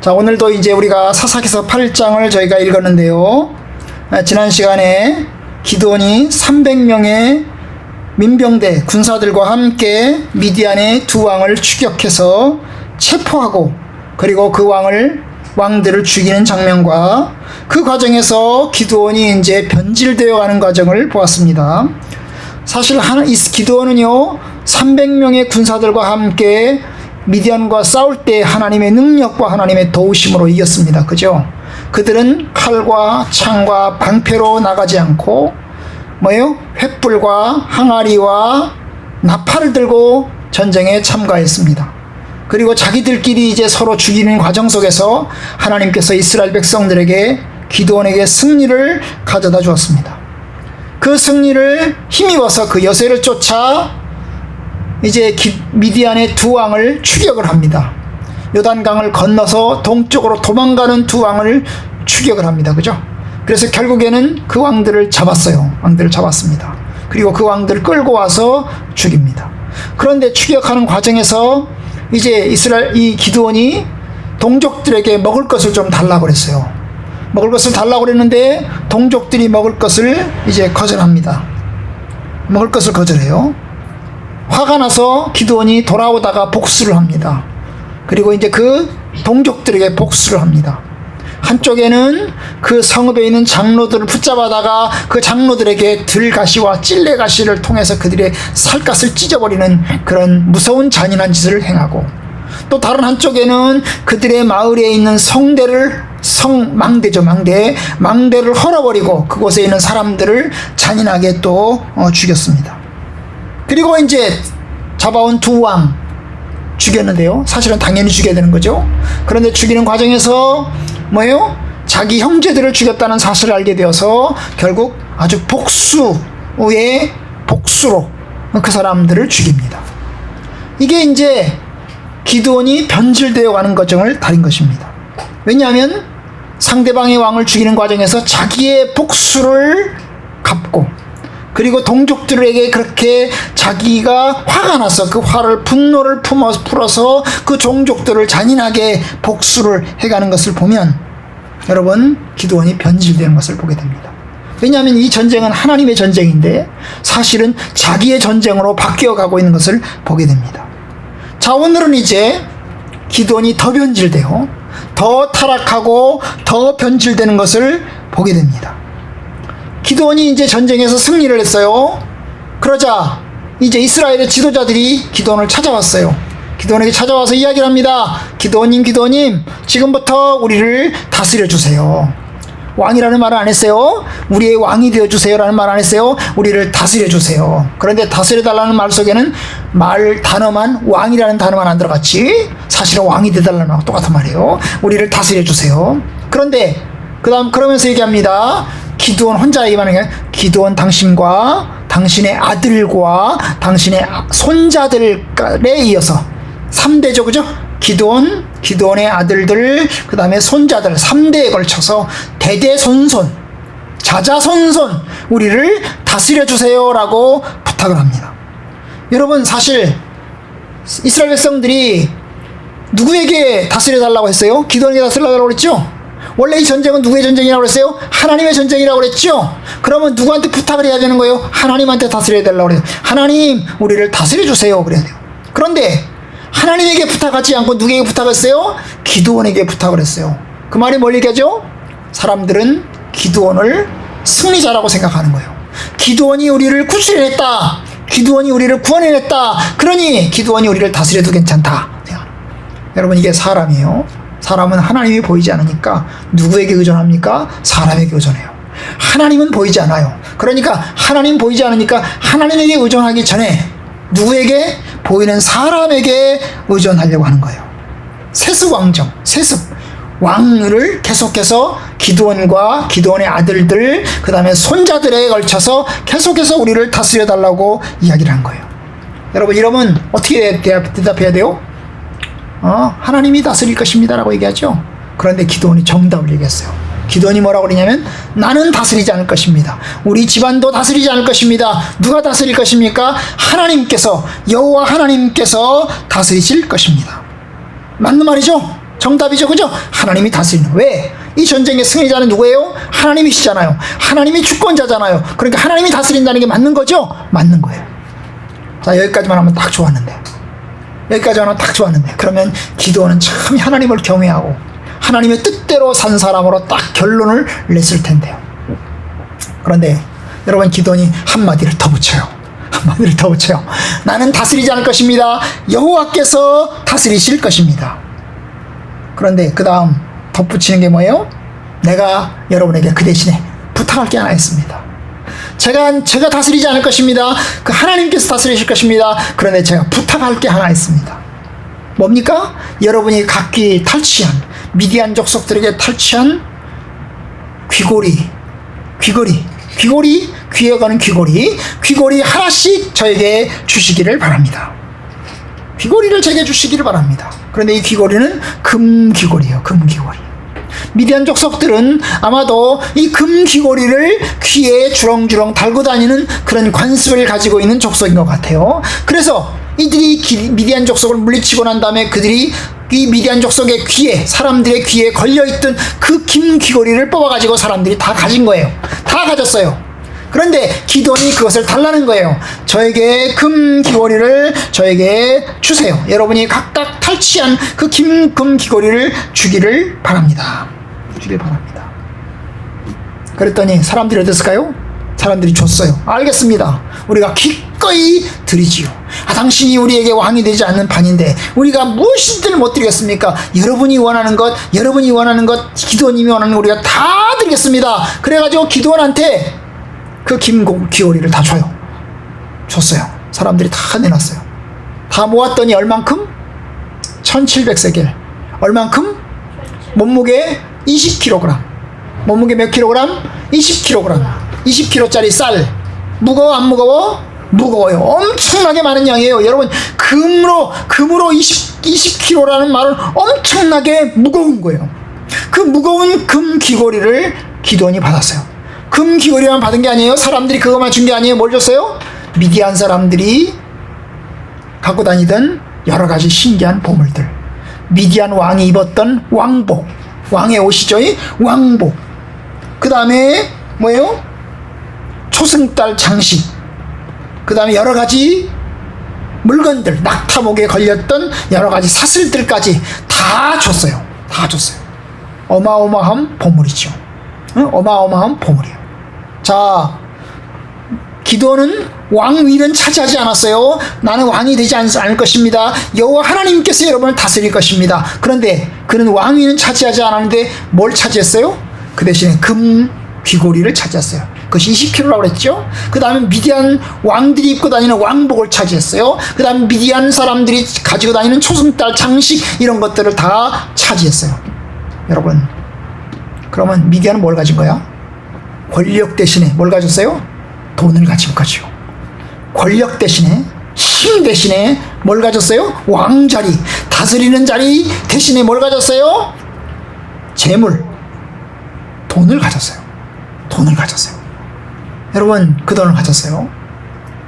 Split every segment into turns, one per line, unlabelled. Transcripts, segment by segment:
자, 오늘도 이제 우리가 사사기서 8장을 저희가 읽었는데요. 지난 시간에 기드온이 300명의 민병대 군사들과 함께 미디안의 두 왕을 추격해서 체포하고 그리고 그 왕들을 죽이는 장면과 그 과정에서 기드온이 이제 변질되어 가는 과정을 보았습니다. 사실 기드온은요 300명의 군사들과 함께 미디안과 싸울 때 하나님의 능력과 하나님의 도우심으로 이겼습니다. 그죠? 그들은 칼과 창과 방패로 나가지 않고 횃불과 항아리와 나팔을 들고 전쟁에 참가했습니다. 그리고 자기들끼리 이제 서로 죽이는 과정 속에서 하나님께서 이스라엘 백성들에게 기드온에게 승리를 가져다 주었습니다. 그 승리를 힘입어서 그 여세를 쫓아 이제 미디안의 두 왕을 추격을 합니다. 요단강을 건너서 동쪽으로 도망가는 두 왕을 추격을 합니다. 그죠? 그래서 결국에는 그 왕들을 잡았어요. 왕들을 잡았습니다. 그리고 그 왕들을 끌고 와서 죽입니다. 그런데 추격하는 과정에서 이제 이 기드온이 동족들에게 먹을 것을 좀 달라고 그랬어요. 먹을 것을 달라고 그랬는데 동족들이 먹을 것을 이제 거절합니다. 먹을 것을 거절해요. 화가 나서 기드온이 돌아오다가 복수를 합니다. 그리고 이제 그 동족들에게 복수를 합니다. 한쪽에는 그 성읍에 있는 장로들을 붙잡아다가 그 장로들에게 들가시와 찔레가시를 통해서 그들의 살갗을 찢어버리는 그런 무서운 잔인한 짓을 행하고, 또 다른 한쪽에는 그들의 마을에 있는 망대를 헐어버리고 그곳에 있는 사람들을 잔인하게 또 죽였습니다. 그리고 이제 잡아온 두 왕 죽였는데요. 사실은 당연히 죽여야 되는 거죠. 그런데 죽이는 과정에서 자기 형제들을 죽였다는 사실을 알게 되어서 결국 아주 복수의 복수로 그 사람들을 죽입니다. 이게 이제 기드온이 변질되어 가는 과정을 다룬 것입니다. 왜냐하면 상대방의 왕을 죽이는 과정에서 자기의 복수를 갚고, 그리고 동족들에게 그렇게 자기가 화가 나서 그 분노를 풀어서 그 종족들을 잔인하게 복수를 해가는 것을 보면 여러분, 기드온이 변질되는 것을 보게 됩니다. 왜냐하면 이 전쟁은 하나님의 전쟁인데 사실은 자기의 전쟁으로 바뀌어가고 있는 것을 보게 됩니다. 자, 오늘은 이제 기드온이 더 변질되어 더 타락하고 더 변질되는 것을 보게 됩니다. 기드온이 이제 전쟁에서 승리를 했어요. 그러자 이제 이스라엘의 지도자들이 기드온을 찾아왔어요. 기드온에게 찾아와서 이야기를 합니다. 기드온님, 지금부터 우리를 다스려 주세요. 왕이라는 말을 안 했어요. 우리의 왕이 되어 주세요라는 말 안 했어요. 우리를 다스려 주세요. 그런데 다스려 달라는 말 속에는 단어만, 왕이라는 단어만 안 들어갔지. 사실은 왕이 되달라는 말하고 똑같은 말이에요. 우리를 다스려 주세요. 그런데 그러면서 얘기합니다. 기드온 혼자 얘기하는 게 아니라 기드온, 당신과 당신의 아들과 당신의 손자들에 이어서 3대죠, 그죠? 기드온의 아들들, 그 다음에 손자들 3대에 걸쳐서 대대손손, 자자손손 우리를 다스려 주세요라고 부탁을 합니다. 여러분, 사실 이스라엘 백성들이 누구에게 다스려 달라고 했어요? 기드온에게 다스려 달라고 그랬죠? 원래 이 전쟁은 누구의 전쟁이라고 그랬어요? 하나님의 전쟁이라고 그랬죠? 그러면 누구한테 부탁을 해야 되는 거예요? 하나님한테 다스려야 되려고 그래요. 하나님, 우리를 다스려 주세요 그래야 돼요. 그런데 하나님에게 부탁하지 않고 누구에게 부탁했어요? 기드온에게 부탁을 했어요. 그 말이 뭘 얘기하죠? 사람들은 기드온을 승리자라고 생각하는 거예요. 기드온이 우리를 구출해냈다. 기드온이 우리를 구원해냈다. 그러니 기드온이 우리를 다스려도 괜찮다. 여러분, 이게 사람이에요. 사람은 하나님이 보이지 않으니까 누구에게 의존합니까? 사람에게 의존해요. 하나님은 보이지 않아요. 그러니까 하나님 보이지 않으니까 하나님에게 의존하기 전에 누구에게? 보이는 사람에게 의존하려고 하는 거예요. 세습 왕을 계속해서 기드온과 기드온의 아들들, 그 다음에 손자들에 걸쳐서 계속해서 우리를 다스려 달라고 이야기를 한 거예요. 여러분, 이러면 어떻게 대답해야 돼요? 하나님이 다스릴 것입니다 라고 얘기하죠. 그런데 기드온이 정답을 얘기했어요. 기드온이 뭐라고 그러냐면, 나는 다스리지 않을 것입니다. 우리 집안도 다스리지 않을 것입니다. 누가 다스릴 것입니까? 하나님께서, 여호와 하나님께서 다스리실 것입니다. 맞는 말이죠? 정답이죠. 그죠? 하나님이 다스리는. 왜? 이 전쟁의 승리자는 누구예요? 하나님이시잖아요. 하나님이 주권자잖아요. 그러니까 하나님이 다스린다는 게 맞는 거죠? 맞는 거예요. 자, 여기까지만 하면 딱 좋았는데. 여기까지만 하면 딱 좋았는데. 그러면 기도는 참 하나님을 경외하고 하나님의 뜻대로 산 사람으로 딱 결론을 냈을 텐데요. 그런데 여러분, 기도니 한마디를 더 붙여요. 한마디를 더 붙여요. 나는 다스리지 않을 것입니다. 여호와께서 다스리실 것입니다. 그런데 그 다음 덧붙이는 게 뭐예요? 내가 여러분에게 그 대신에 부탁할 게 하나 있습니다. 제가 다스리지 않을 것입니다. 그 하나님께서 다스리실 것입니다. 그런데 제가 부탁할 게 하나 있습니다. 뭡니까? 여러분이 각기 탈취한, 미디안 족속들에게 탈취한 귀고리, 귀에 거는 귀고리 하나씩 저에게 주시기를 바랍니다. 귀고리를 제게 주시기를 바랍니다. 그런데 이 귀고리는 금 귀고리예요. 금 귀고리. 미디안 족속들은 아마도 이 금 귀고리를 귀에 주렁주렁 달고 다니는 그런 관습을 가지고 있는 족속인 것 같아요. 그래서 이들이 미디안 족속을 물리치고 난 다음에 그들이 이 미디안 족속의 귀에, 사람들의 귀에 걸려있던 그 긴 귀고리를 뽑아가지고 사람들이 다 가진 거예요. 다 가졌어요. 그런데 기도니 그것을 달라는 거예요. 저에게 금 귀고리를 저에게 주세요. 여러분이 각각 탈취한 그 금 귀고리를 주기를 바랍니다. 그랬더니 사람들이 어땠을까요? 사람들이 줬어요. 알겠습니다. 우리가 기꺼이 드리지요. 당신이 우리에게 왕이 되지 않는 판인데 우리가 무엇이든 못 드리겠습니까? 여러분이 원하는 것, 기도님이 원하는 것 우리가 다 드리겠습니다. 그래가지고 기도원한테 그 귀고리를 다 줬어요. 사람들이 다 내놨어요. 다 모았더니 얼만큼? 1700세겔. 얼만큼? 몸무게 20kg. 몸무게 몇 킬로그램? 20kg. 20kg짜리 쌀. 무거워 안 무거워? 무거워요. 엄청나게 많은 양이에요. 여러분, 금으로 20kg라는 말은 엄청나게 무거운 거예요. 그 무거운 금 귀고리를 기도원이 받았어요. 금 귀고리만 받은 게 아니에요. 사람들이 그것만 준 게 아니에요. 뭘 줬어요? 미디안 사람들이 갖고 다니던 여러 가지 신기한 보물들. 미디안 왕이 입었던 왕복. 왕의 옷이죠. 왕복. 그 다음에 뭐예요? 초승달 장식. 그 다음에 여러 가지 물건들, 낙타목에 걸렸던 여러 가지 사슬들까지 다 줬어요. 다 줬어요. 어마어마한 보물이죠. 어마어마한 보물이에요. 자, 기도는 왕위는 차지하지 않았어요. 나는 왕이 되지 않을 것입니다. 여호와 하나님께서 여러분을 다스릴 것입니다. 그런데 그는 왕위는 차지하지 않았는데 뭘 차지했어요? 그 대신에 금 귀고리를 차지했어요. 그것이 20kg라고 그랬죠. 그 다음에 미디안 왕들이 입고 다니는 왕복을 차지했어요. 그 다음에 미디안 사람들이 가지고 다니는 초승달 장식 이런 것들을 다 차지했어요. 여러분, 그러면 미디안은 뭘 가진 거야? 권력 대신에 뭘 가졌어요? 돈을 가진 거죠. 권력 대신에, 힘 대신에 뭘 가졌어요? 왕자리, 다스리는 자리 대신에 뭘 가졌어요? 재물, 돈을 가졌어요. 돈을 가졌어요. 여러분, 그 돈을 가졌어요.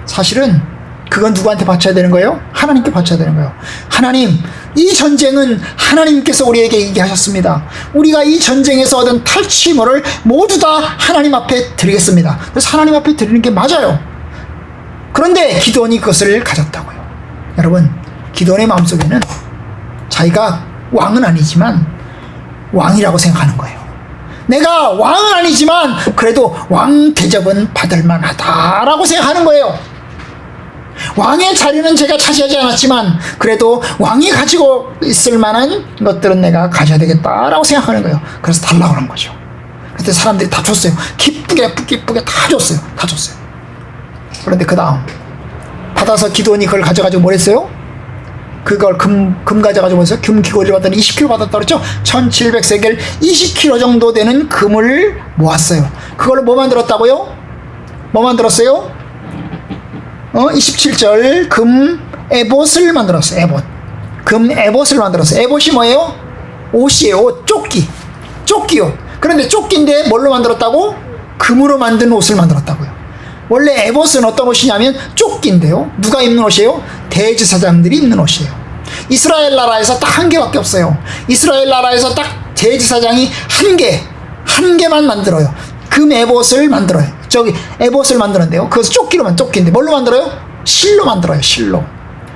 사실은 그건 누구한테 바쳐야 되는 거예요? 하나님께 바쳐야 되는 거예요. 하나님, 이 전쟁은 하나님께서 우리에게 이기게 하셨습니다. 우리가 이 전쟁에서 얻은 탈취물을 모두 다 하나님 앞에 드리겠습니다. 그래서 하나님 앞에 드리는 게 맞아요. 그런데 기도원이 그것을 가졌다고요. 여러분, 기도원의 마음속에는 자기가 왕은 아니지만 왕이라고 생각하는 거예요. 내가 왕은 아니지만 그래도 왕 대접은 받을 만하다라고 생각하는 거예요. 왕의 자리는 제가 차지하지 않았지만 그래도 왕이 가지고 있을 만한 것들은 내가 가져야 되겠다라고 생각하는 거예요. 그래서 달라고 하는 거죠. 그때 사람들이 다 줬어요. 기쁘게 다 줬어요. 다 줬어요. 그런데 그 다음 받아서 기도원이 그걸 가져가지고 뭘 했어요? 그걸 금 가져가지고 뭐 했어요? 금 귀고리를 받더니 20kg 받았다고 그랬죠? 1700세겔 20kg 정도 되는 금을 모았어요. 그걸로 뭐 만들었다고요? 뭐 만들었어요? 27절 금 에봇을 만들었어요. 에봇. 금 에봇을 만들었어요. 에봇이 뭐예요? 옷이에요. 옷. 조끼요. 그런데 조끼인데 뭘로 만들었다고? 금으로 만든 옷을 만들었다고요. 원래 에봇은 어떤 옷이냐면 조끼인데요. 누가 입는 옷이에요? 대제사장들이 입는 옷이에요. 이스라엘 나라에서 딱 한 개밖에 없어요. 이스라엘 나라에서 딱 대제사장이 한 개만 만들어요. 금 에봇을 만들어요. 저기 에봇을 만드는데요. 그것을 조끼인데 뭘로 만들어요? 실로 만들어요. 실로.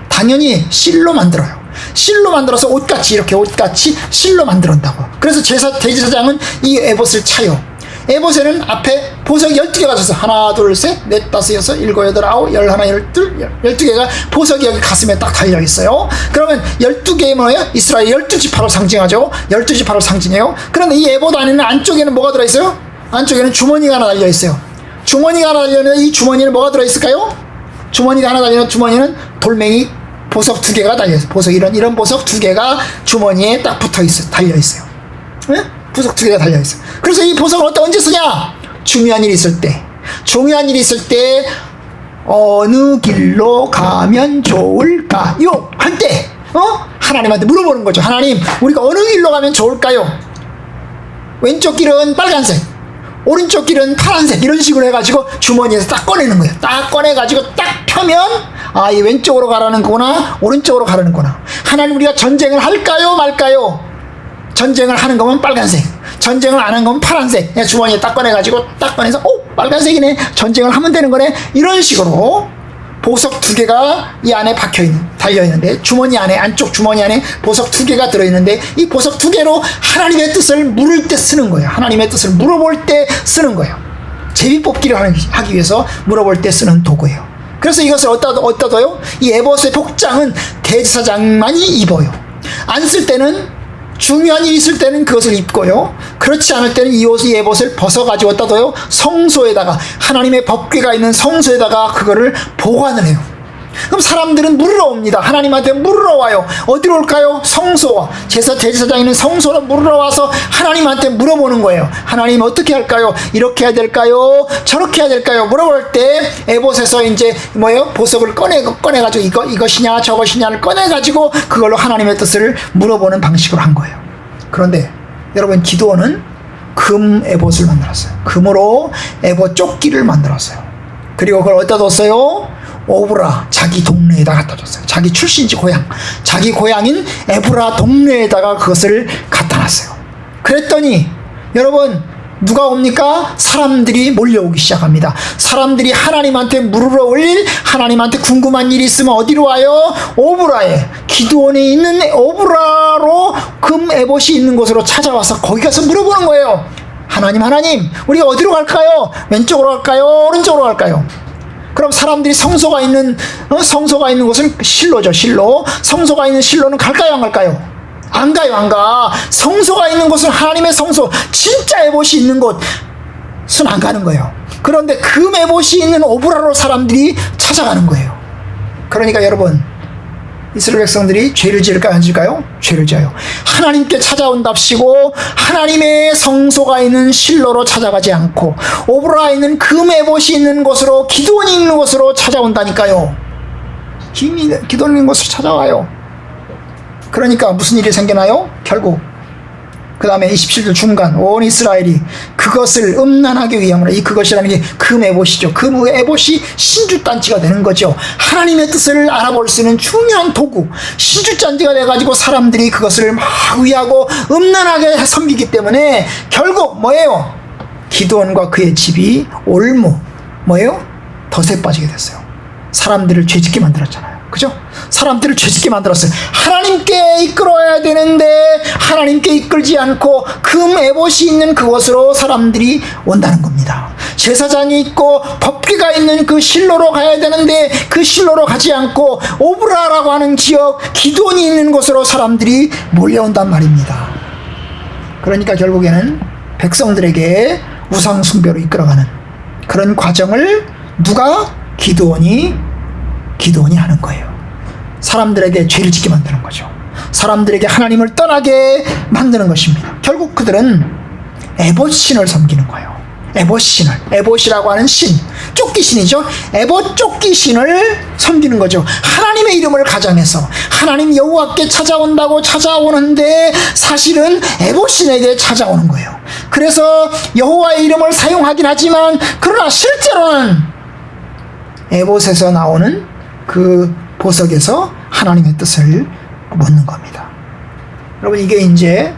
당연히 실로 만들어요. 실로 만들어서 옷같이 실로 만든다고. 그래서 대제사장은 이 에봇을 차요. 에봇에는 앞에 보석이 12개가 져서 하나, 둘, 셋, 넷, 다섯, 여섯, 일곱, 여덟, 아홉, 열 하나, 12개가 보석이 여기 가슴에 딱 달려 있어요. 그러면 12개의 뭐예요? 이스라엘 12지파를 상징하죠. 12지파를 상징해요. 그런데 이 에봇 안에는 안쪽에는 뭐가 들어있어요? 안쪽에는 주머니가 하나 달려 있어요. 주머니가 하나 달려있는데 이 주머니는 뭐가 들어있을까요? 주머니가 하나 달려있는 주머니는 돌멩이 보석 2개가 달려있어요. 보석 이런 보석 2개가 주머니에 딱 달려있어요. 네? 보석 2개가 달려있어요. 그래서 이 보석을 언제 쓰냐? 중요한 일이 있을 때 어느 길로 가면 좋을까요? 할 때 하나님한테 물어보는 거죠. 하나님, 우리가 어느 길로 가면 좋을까요? 왼쪽 길은 빨간색, 오른쪽 길은 파란색, 이런 식으로 해가지고 주머니에서 딱 꺼내는 거예요. 딱 꺼내가지고 딱 펴면 이 왼쪽으로 가라는 거구나, 오른쪽으로 가라는 거구나. 하나님, 우리가 전쟁을 할까요 말까요? 전쟁을 하는 거면 빨간색, 전쟁을 안 한 거면 파란색. 그냥 주머니에 딱 꺼내가지고 딱 꺼내서 빨간색이네, 전쟁을 하면 되는 거네, 이런 식으로 보석 2개가 이 안에 달려있는데, 주머니 안에, 안쪽 주머니 안에 보석 2개가 들어있는데, 이 보석 2개로 하나님의 뜻을 물을 때 쓰는 거예요. 하나님의 뜻을 물어볼 때 쓰는 거예요. 제비뽑기를 하기 위해서 물어볼 때 쓰는 도구예요. 그래서 이것을 어디다 둬요? 이 에봇의 복장은 대제사장만이 입어요. 안 쓸 때는, 중요한 일이 있을 때는 그것을 입고요. 그렇지 않을 때는 이 에봇을 벗어가지고 어디다 둬요? 성소에다가, 하나님의 법궤가 있는 성소에다가 그거를 보관을 해요. 그럼 사람들은 물으러 옵니다. 하나님한테 물으러 와요. 어디로 올까요? 성소와 대제사장이 있는 성소로 물으러 와서 하나님한테 물어보는 거예요. 하나님, 어떻게 할까요? 이렇게 해야 될까요? 저렇게 해야 될까요? 물어볼 때 에봇에서 이제 보석을 꺼내가지고 이것이냐 저것이냐를 꺼내가지고 그걸로 하나님의 뜻을 물어보는 방식으로 한 거예요. 그런데 여러분, 기드온은 금 에봇을 만들었어요. 금으로 에봇 조끼를 만들었어요. 그리고 그걸 어디다 뒀어요? 오브라, 자기 동네에다 갖다 줬어요. 자기 출신지 고향, 자기 고향인 에브라 동네에다가 그것을 갖다 놨어요. 그랬더니 여러분, 누가 옵니까? 사람들이 몰려오기 시작합니다. 사람들이 하나님한테 물으러 올, 하나님한테 궁금한 일이 있으면 어디로 와요? 오브라에, 기드온에 있는 오브라로 금 에봇이 있는 곳으로 찾아와서 거기 가서 물어보는 거예요. 하나님, 우리가 어디로 갈까요? 왼쪽으로 갈까요? 오른쪽으로 갈까요? 그럼 사람들이 성소가 있는 곳은 실로죠. 실로. 성소가 있는 실로는 갈까요, 안 갈까요? 안 가요, 안 가. 성소가 있는 곳은 하나님의 성소, 진짜 에봇이 있는 곳은 안 가는 거예요. 그런데 금 에봇이 있는 오브라로 사람들이 찾아가는 거예요. 그러니까 여러분, 이스라엘 백성들이 죄를 지을까요, 안 지을까요? 죄를 지어요. 하나님께 찾아온답시고 하나님의 성소가 있는 실로로 찾아가지 않고 오브라에 있는 금 에봇이 있는 곳으로, 기드온이 있는 곳으로 찾아온다니까요. 기드온이 있는 곳으로 찾아와요. 그러니까 무슨 일이 생기나요? 결국 그 다음에 27절 중간 온 이스라엘이 그것을 음란하기 위함으로, 이 그것이라는 게 금 에봇이죠. 금 에봇이 신주단지가 되는 거죠. 하나님의 뜻을 알아볼 수 있는 중요한 도구, 신주단지가 돼가지고 사람들이 그것을 막 위하고 음란하게 섬기기 때문에 결국 뭐예요? 기드온과 그의 집이 덫에 빠지게 됐어요. 사람들을 죄짓게 만들었잖아요. 그죠? 사람들을 죄짓게 만들었어요. 하나님께 이끌어야 되는데 하나님께 이끌지 않고 금 에봇이 있는 그곳으로 사람들이 온다는 겁니다. 제사장이 있고 법궤가 있는 그 실로로 가야 되는데 그 실로로 가지 않고 오브라라고 하는 지역, 기드온이 있는 곳으로 사람들이 몰려온단 말입니다. 그러니까 결국에는 백성들에게 우상 숭배로 이끌어가는 그런 과정을 누가? 기드온이 하는 거예요. 사람들에게 죄를 짓게 만드는 거죠. 사람들에게 하나님을 떠나게 만드는 것입니다. 결국 그들은 에봇신을 섬기는 거예요. 에봇이라고 하는 신, 쫓기신이죠. 에봇 쫓기신을 섬기는 거죠. 하나님의 이름을 가장해서 하나님 여호와께 찾아온다고 찾아오는데 사실은 에봇신에게 찾아오는 거예요. 그래서 여호와의 이름을 사용하긴 하지만 그러나 실제로는 에봇에서 나오는 그 보석에서 하나님의 뜻을 묻는 겁니다. 여러분, 이게 이제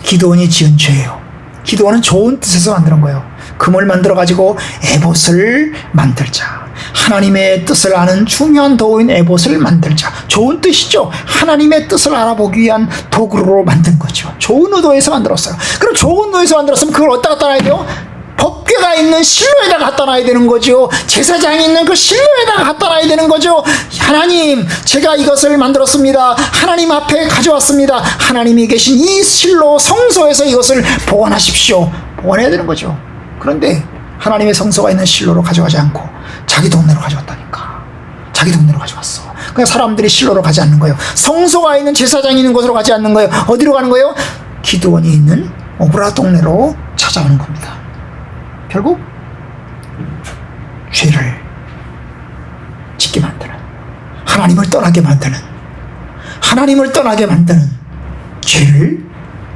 기드온이 지은 죄예요. 기드온은 좋은 뜻에서 만드는 거예요. 금을 만들어가지고 에봇을 만들자. 하나님의 뜻을 아는 중요한 도구인 에봇을 만들자. 좋은 뜻이죠. 하나님의 뜻을 알아보기 위한 도구로 만든 거죠. 좋은 의도에서 만들었어요. 그럼 좋은 의도에서 만들었으면 그걸 어디다 갖다 놔야 돼요? 법궤가 있는 실로에다 갖다 놔야 되는 거죠. 제사장이 있는 그 실로에다가 갖다 놔야 되는 거죠. 하나님, 제가 이것을 만들었습니다. 하나님 앞에 가져왔습니다. 하나님이 계신 이 실로 성소에서 이것을 보관하십시오. 보관해야 되는 거죠. 그런데 하나님의 성소가 있는 실로로 가져가지 않고 자기 동네로 가져왔다니까. 자기 동네로 가져왔어. 그러니까 사람들이 실로로 가지 않는 거예요. 성소가 있는 제사장이 있는 곳으로 가지 않는 거예요. 어디로 가는 거예요? 기드온이 있는 오브라 동네로 찾아오는 겁니다. 결국 죄를 짓게 만드는, 하나님을 떠나게 만드는, 하나님을 떠나게 만드는 죄를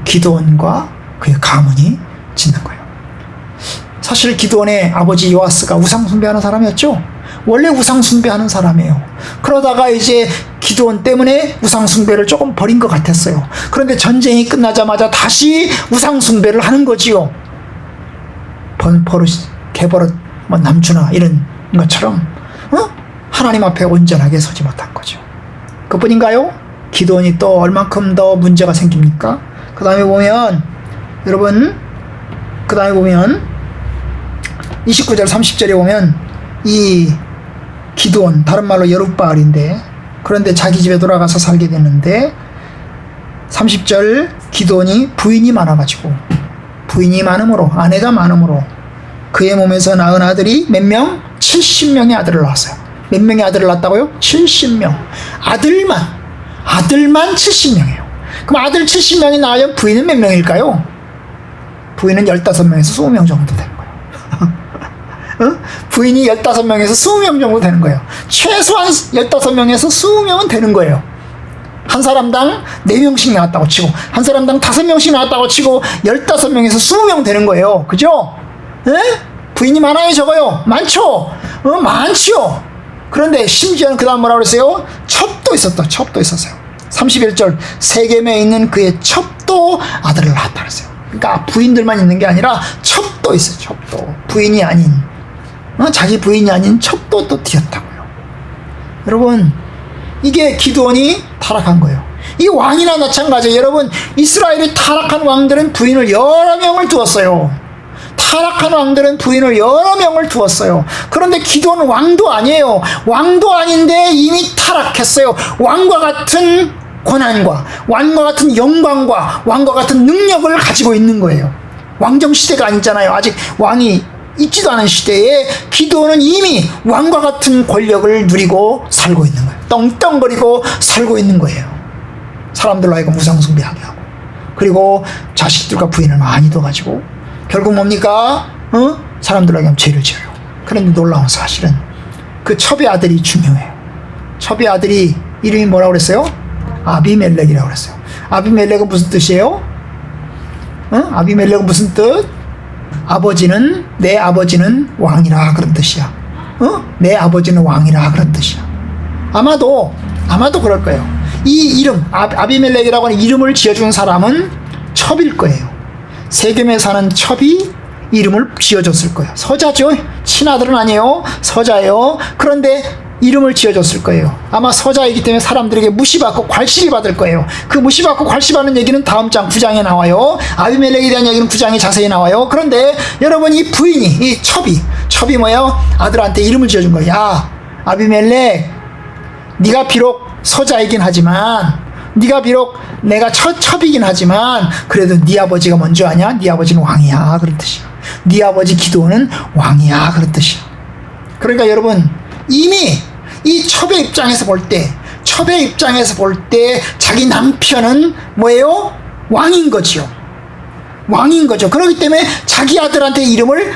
기드온과 그의 가문이 짓는 거예요. 사실 기드온의 아버지 요아스가 우상 숭배하는 사람이었죠. 원래 우상 숭배하는 사람이에요. 그러다가 이제 기드온 때문에 우상 숭배를 조금 버린 것 같았어요. 그런데 전쟁이 끝나자마자 다시 우상 숭배를 하는 거지요. 버릇, 개버릇, 남주나 이런 것처럼 하나님 앞에 온전하게 서지 못한 거죠. 그뿐인가요? 기드온이 또 얼만큼 더 문제가 생깁니까? 그 다음에 보면, 여러분, 그 다음에 보면 29절 30절에 보면 이 기드온, 다른 말로 여룻바알인데, 그런데 자기 집에 돌아가서 살게 되는데 30절, 기드온이 부인이 많아가지고, 부인이 많음으로, 아내가 많음으로 그의 몸에서 낳은 아들이 몇 명? 70명의 아들을 낳았어요. 몇 명의 아들을 낳았다고요? 70명. 아들만 70명이에요. 그럼 아들 70명이 낳으면 부인은 몇 명일까요? 부인은 15명에서 20명 정도 되는 거예요. 부인이 15명에서 20명 정도 되는 거예요. 최소한 15명에서 20명은 되는 거예요. 한 사람당 4명씩 나왔다고 치고, 한 사람당 5명씩 나왔다고 치고, 15명에서 20명 되는 거예요. 그죠? 에? 부인이 많아요, 적어요? 많죠? 많지요? 그런데 심지어는 그 다음 뭐라고 그랬어요? 첩도 있었어요. 31절, 세겜에 있는 그의 첩도 아들을 낳았다 그랬어요. 그러니까 부인들만 있는 게 아니라 첩도 있어요, 첩도. 부인이 아닌, 자기 부인이 아닌 첩도 또 뒤었다고요. 여러분, 이게 기드온이 타락한 거예요. 이 왕이나 마찬가지예요. 여러분, 이스라엘이 타락한 왕들은 부인을 여러 명을 두었어요. 타락한 왕들은 부인을 여러 명을 두었어요. 그런데 기드온은 왕도 아니에요. 왕도 아닌데 이미 타락했어요. 왕과 같은 권한과 왕과 같은 영광과 왕과 같은 능력을 가지고 있는 거예요. 왕정 시대가 아니잖아요. 아직 왕이 있지도 않은 시대에 기드온은 이미 왕과 같은 권력을 누리고 살고 있는 거예요. 떵떵거리고 살고 있는 거예요. 사람들로 하여금 우상숭배하게 하고, 그리고 자식들과 부인을 많이 둬가지고 결국 뭡니까? 사람들로 하여금 죄를 지어요. 그런데 놀라운 사실은 그 첩의 아들이 중요해요. 첩의 아들이 이름이 뭐라고 그랬어요? 아비멜렉이라고 그랬어요. 아비멜렉은 무슨 뜻이에요? 아비멜렉은 무슨 뜻? 내 아버지는 왕이라, 그런 뜻이야. 내 아버지는 왕이라, 그런 뜻이야. 아마도 그럴 거예요. 이 이름, 아비멜렉이라고 하는 이름을 지어준 사람은 첩일 거예요. 세겜에 사는 첩이 이름을 지어줬을 거예요. 서자죠. 친아들은 아니에요. 서자예요. 그런데 이름을 지어줬을 거예요. 아마 서자이기 때문에 사람들에게 무시받고 괄시를 받을 거예요. 그 무시받고 괄시받는 얘기는 다음 장 9장에 나와요. 아비멜렉에 대한 얘기는 9장에 자세히 나와요. 그런데 여러분, 이 부인이, 이 첩이 뭐예요? 아들한테 이름을 지어준 거예요. 야, 아비멜렉, 네가 비록 서자이긴 하지만, 네가 비록 내가 첩이긴 하지만, 그래도 네 아버지가 먼저 아냐? 네 아버지는 왕이야, 그런 뜻이야. 네 아버지 기드온은 왕이야, 그런 뜻이야. 그러니까 여러분, 이미 이 첩의 입장에서 볼 때 자기 남편은 뭐예요? 왕인 거지요. 왕인 거죠. 그렇기 때문에 자기 아들한테 이름을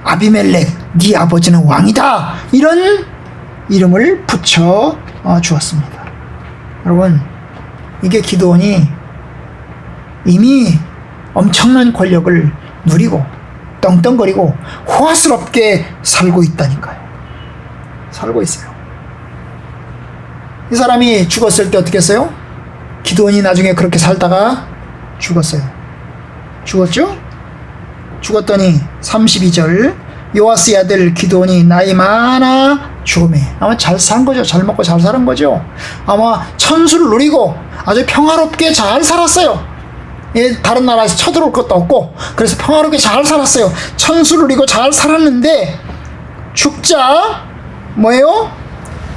아비멜렉, 네 아버지는 왕이다, 이런 이름을 붙여 주었습니다. 여러분, 이게 기드온이 이미 엄청난 권력을 누리고 떵떵거리고 호화스럽게 살고 있다니까요. 살고 있어요. 이 사람이 죽었을 때 어떻게 했어요? 기드온이 나중에 그렇게 살다가 죽었어요. 죽었죠? 죽었더니 32절 요아스의 아들 기드온이 나이 많아 죽음에 아마 잘 산 거죠. 잘 먹고 잘 사는 거죠. 아마 천수를 누리고 아주 평화롭게 잘 살았어요. 예, 다른 나라에서 쳐들어올 것도 없고 그래서 평화롭게 잘 살았어요. 천수를 누리고 잘 살았는데 죽자 뭐예요?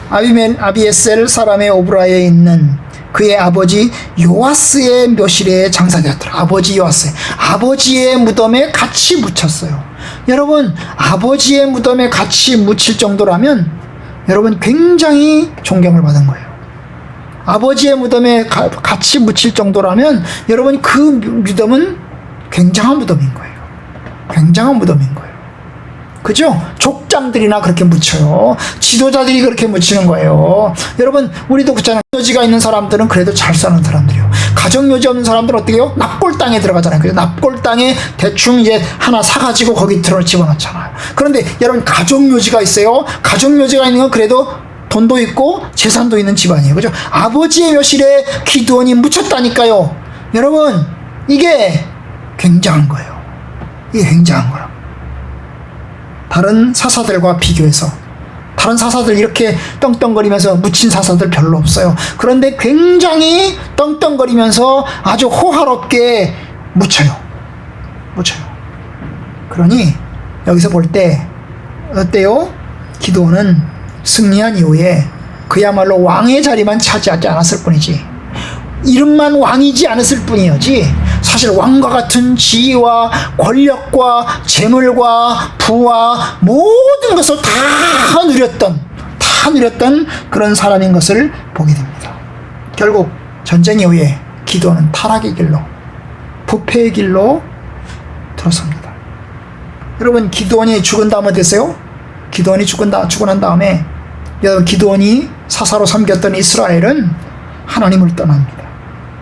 아비에셀 사람의 오브라에 있는 그의 아버지 요아스의 묘실에 장사되었더라. 아버지 요아스, 아버지의 무덤에 같이 묻혔어요. 여러분, 아버지의 무덤에 같이 묻힐 정도라면 여러분 굉장히 존경을 받은 거예요. 아버지의 무덤에 같이 묻힐 정도라면 여러분 그 무덤은 굉장한 무덤인 거예요. 굉장한 무덤인 거예요. 그죠? 족장들이나 그렇게 묻혀요. 지도자들이 그렇게 묻히는 거예요. 여러분, 우리도 그렇잖아요. 가정요지가 있는 사람들은 그래도 잘 사는 사람들이에요. 가정요지 없는 사람들은 어떻게 해요? 납골당에 들어가잖아요. 그래서 납골당에 대충 이제 하나 사가지고 거기 집어넣잖아요. 그런데 여러분, 가정요지가 있어요. 가정요지가 있는 건 그래도 돈도 있고 재산도 있는 집안이에요. 그죠? 아버지의 묘실에 기드온이 묻혔다니까요. 여러분, 이게 굉장한 거예요. 이게 굉장한 거라고. 다른 사사들과 비교해서 다른 사사들 이렇게 떵떵거리면서 묻힌 사사들 별로 없어요. 그런데 굉장히 떵떵거리면서 아주 호화롭게 묻혀요. 그러니 여기서 볼 때 어때요? 기드온은 승리한 이후에 그야말로 왕의 자리만 차지하지 않았을 뿐이지, 이름만 왕이지 않았을 뿐이지 사실 왕과 같은 지위와 권력과 재물과 부와 모든 것을 다 누렸던 그런 사람인 것을 보게 됩니다. 결국 전쟁 이후에 기드온은 타락의 길로, 부패의 길로 들어섭니다. 여러분, 기드온이 죽은 다음에 됐어요? 기드온이 죽고 난 다음에 여러분, 기드온이 사사로 섬겼던 이스라엘은 하나님을 떠납니다.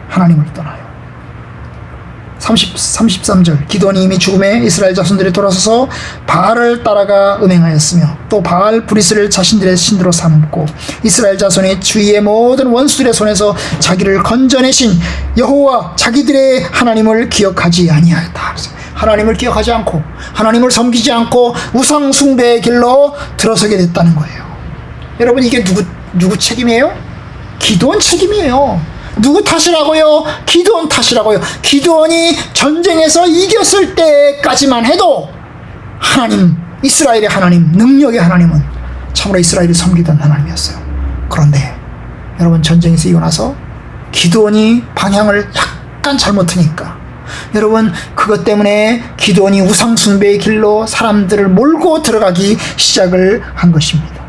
하나님을 떠나요. 33절 기드온이 이미 죽음에 이스라엘 자손들이 돌아서서 바알을 따라가 음행하였으며 또 바알 브리스를 자신들의 신으로 삼고 이스라엘 자손이 주위의 모든 원수들의 손에서 자기를 건져내신 여호와 자기들의 하나님을 기억하지 아니하였다. 하나님을 기억하지 않고 하나님을 섬기지 않고 우상 숭배의 길로 들어서게 됐다는 거예요. 여러분, 이게 누구 책임이에요? 기드온 책임이에요. 누구 탓이라고요? 기드온 탓이라고요. 기드온이 전쟁에서 이겼을 때까지만 해도 하나님, 이스라엘의 하나님, 능력의 하나님은 참으로 이스라엘이 섬기던 하나님이었어요. 그런데 여러분, 전쟁에서 이기고 나서 기드온이 방향을 약간 잘못 트니까 여러분, 그것 때문에 기드온이 우상 숭배의 길로 사람들을 몰고 들어가기 시작을 한 것입니다.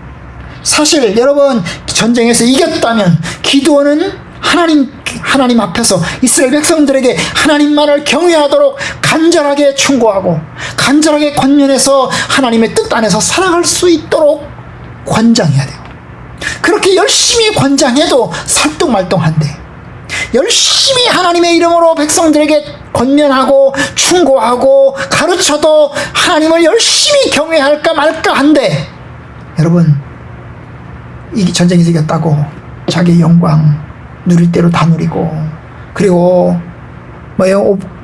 사실 여러분, 전쟁에서 이겼다면 기드온은 하나님 앞에서 이스라엘 백성들에게 하나님만을 경외하도록 간절하게 충고하고 간절하게 권면해서 하나님의 뜻 안에서 살아갈 수 있도록 권장해야 돼요. 그렇게 열심히 권장해도 설득말똥한데, 열심히 하나님의 이름으로 백성들에게 권면하고 충고하고 가르쳐도 하나님을 열심히 경외할까 말까 한데, 여러분, 이 전쟁에서 이겼다고 자기의 영광 누릴 대로 다 누리고, 그리고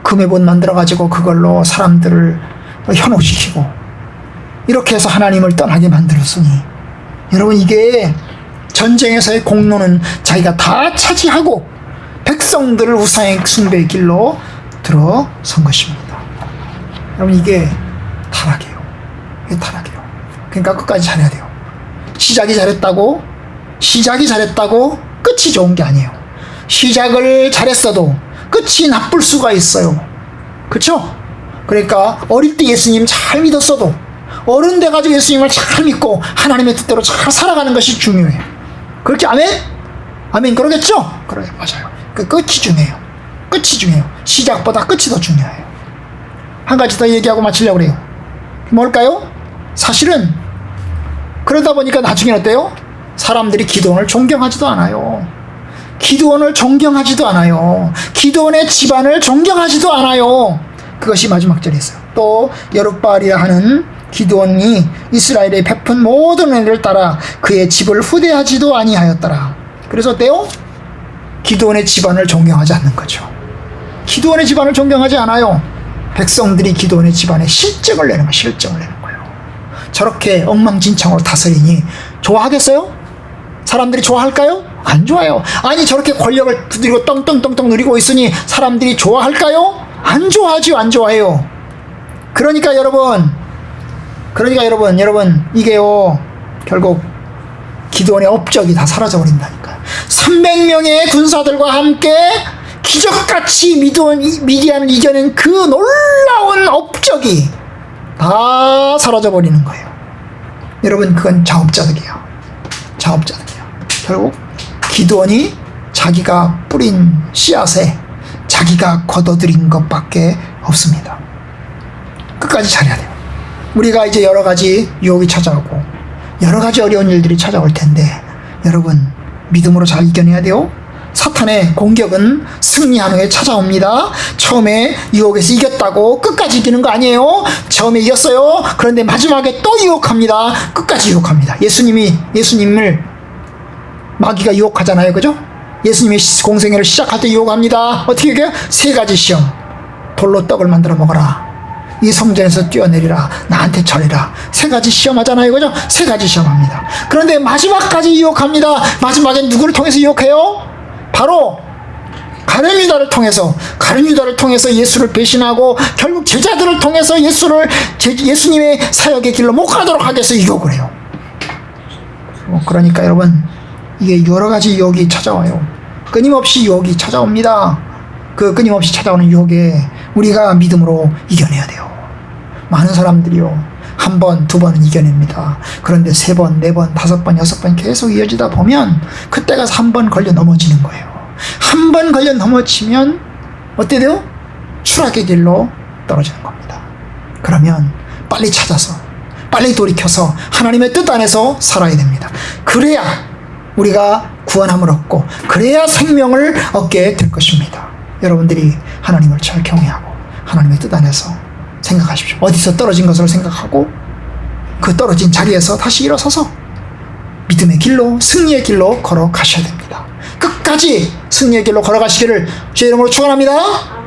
금의 본 만들어 가지고 그걸로 사람들을 현혹시키고 이렇게 해서 하나님을 떠나게 만들었으니, 여러분, 이게 전쟁에서의 공로는 자기가 다 차지하고 백성들을 우상의 숭배의 길로 들어선 것입니다. 여러분, 이게 타락이에요. 이게 타락이에요. 그러니까 끝까지 잘해야 돼요. 시작이 잘했다고 끝이 좋은 게 아니에요. 시작을 잘했어도 끝이 나쁠 수가 있어요. 그렇죠? 그러니까 어릴 때 예수님 잘 믿었어도 어른 돼가지고 예수님을 잘 믿고 하나님의 뜻대로 잘 살아가는 것이 중요해요. 그렇게 아멘? 아멘, 그러겠죠? 그래, 맞아요. 그 끝이 중요해요. 끝이 중요해요. 시작보다 끝이 더 중요해요. 한 가지 더 얘기하고 마치려고 그래요. 뭘까요? 사실은 그러다 보니까 나중에 어때요? 사람들이 기드온을 존경하지도 않아요. 기드온의 집안을 존경하지도 않아요. 그것이 마지막 절에 있어요. 또 여룻바알이라 하는 기드온이 이스라엘에 베푼 모든 은혜를 따라 그의 집을 후대하지도 아니하였더라. 그래서 어때요? 기드온의 집안을 존경하지 않는 거죠. 기드온의 집안을 존경하지 않아요. 백성들이 기드온의 집안에 실적을 내는 거예요. 실적을 내는 거예요. 저렇게 엉망진창으로 다스리니 좋아하겠어요? 사람들이 좋아할까요? 안 좋아요. 아니 저렇게 권력을 두드리고 떵떵떵떵 누리고 있으니 사람들이 좋아할까요? 안 좋아하지요. 안 좋아해요. 그러니까 여러분 이게요 결국 기드온의 업적이 다 사라져 버린다니까요. 300명의 군사들과 함께 기적같이 미디안을 이겨낸 그 놀라운 업적이 다 사라져 버리는 거예요. 여러분 그건 자업자득이에요. 결국 기드온이 자기가 뿌린 씨앗에 자기가 걷어들인 것밖에 없습니다. 끝까지 잘해야 돼요. 우리가 이제 여러 가지 유혹이 찾아오고 여러 가지 어려운 일들이 찾아올 텐데 여러분 믿음으로 잘 이겨내야 돼요. 사탄의 공격은 승리한 후에 찾아옵니다. 처음에 유혹에서 이겼다고 끝까지 이기는 거 아니에요. 처음에 이겼어요. 그런데 마지막에 또 유혹합니다. 끝까지 유혹합니다. 예수님을 마귀가 유혹하잖아요. 그죠? 예수님이 공생애를 시작할 때 유혹합니다. 어떻게 얘기해요? 3가지 시험. 돌로 떡을 만들어 먹어라. 이 성전에서 뛰어내리라. 나한테 절해라. 3가지 시험하잖아요. 그죠? 3가지 시험합니다. 그런데 마지막까지 유혹합니다. 마지막엔 누구를 통해서 유혹해요? 바로 가룟 유다를 통해서 예수를 배신하고 결국 제자들을 통해서 예수님의 사역의 길로 못 가도록 하기 위해서 유혹을 해요. 그러니까 여러분 이게 여러 가지 유혹이 찾아와요. 끊임없이 유혹이 찾아옵니다. 그 끊임없이 찾아오는 유혹에 우리가 믿음으로 이겨내야 돼요. 많은 사람들이요 1번, 2번은 이겨냅니다. 그런데 3번, 4번, 5번, 6번 계속 이어지다 보면 그때 가서 1번 걸려 넘어지는 거예요. 1번 걸려 넘어지면 어때 돼요? 추락의 길로 떨어지는 겁니다. 그러면 빨리 찾아서 빨리 돌이켜서 하나님의 뜻 안에서 살아야 됩니다. 그래야 우리가 구원함을 얻고 그래야 생명을 얻게 될 것입니다. 여러분들이 하나님을 잘 경외하고 하나님의 뜻 안에서 생각하십시오. 어디서 떨어진 것으로 생각하고 그 떨어진 자리에서 다시 일어서서 믿음의 길로 승리의 길로 걸어가셔야 됩니다. 끝까지 승리의 길로 걸어가시기를 주의 이름으로 축원합니다.